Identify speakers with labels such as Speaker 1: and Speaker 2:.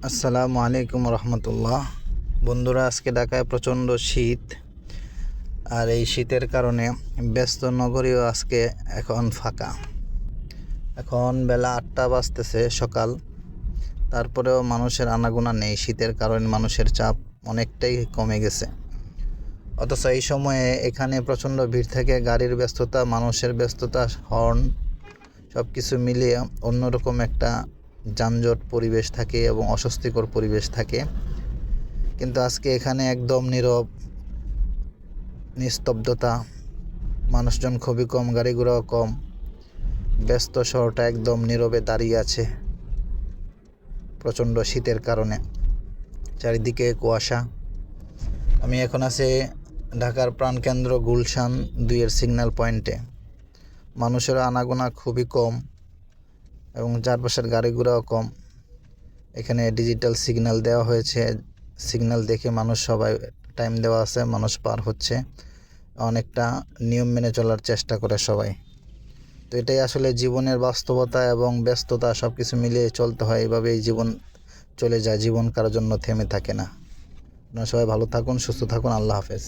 Speaker 1: আসসালামু আলাইকুম রহমতুল্লাহ। বন্ধুরা, আজকে ঢাকায় প্রচণ্ড শীত, আর এই শীতের কারণে ব্যস্ত নগরীও আজকে এখন ফাঁকা। এখন বেলা 8টা বাজতেছে সকাল, তারপরেও মানুষের আনাগোনা নেই। শীতের কারণে মানুষের চাপ অনেকটাই কমে গেছে, অথচ এই সময়ে এখানে প্রচণ্ড ভিড় থাকে। গাড়ির ব্যস্ততা, মানুষের ব্যস্ততা, হর্ন সব কিছু মিলিয়ে অন্যরকম একটা যানজট পরিবেশ থাকে এবং অস্বস্তিকর পরিবেশ থাকে। কিন্তু আজকে এখানে একদম নীরব, নিস্তব্ধতা, মানুষজন খুবই কম, গাড়ি ঘোড়াও কম। ব্যস্ত শহরটা একদম নীরবে দাঁড়িয়ে আছে প্রচণ্ড শীতের কারণে। চারিদিকে কুয়াশা। আমি এখন আছি ঢাকার প্রাণকেন্দ্র গুলশান 2-এর সিগন্যাল পয়েন্টে। মানুষের আনাগোনা খুবই কম এবং চারপাশের গাড়ি ঘোড়াও কম। এখানে ডিজিটাল সিগন্যাল দেওয়া হয়েছে, সিগন্যাল দেখে মানুষ, সবাই টাইম দেওয়া আছে, মানুষ পার হচ্ছে। অনেকটা নিয়ম মেনে চলার চেষ্টা করে সবাই। তো এটাই আসলে জীবনের বাস্তবতা এবং ব্যস্ততা, সব কিছু মিলিয়ে চলতে হয়। এভাবেই জীবন চলে যায়, জীবন কারোর জন্য থেমে থাকে না। আপনারা সবাই ভালো থাকুন, সুস্থ থাকুন। আল্লাহ হাফেজ।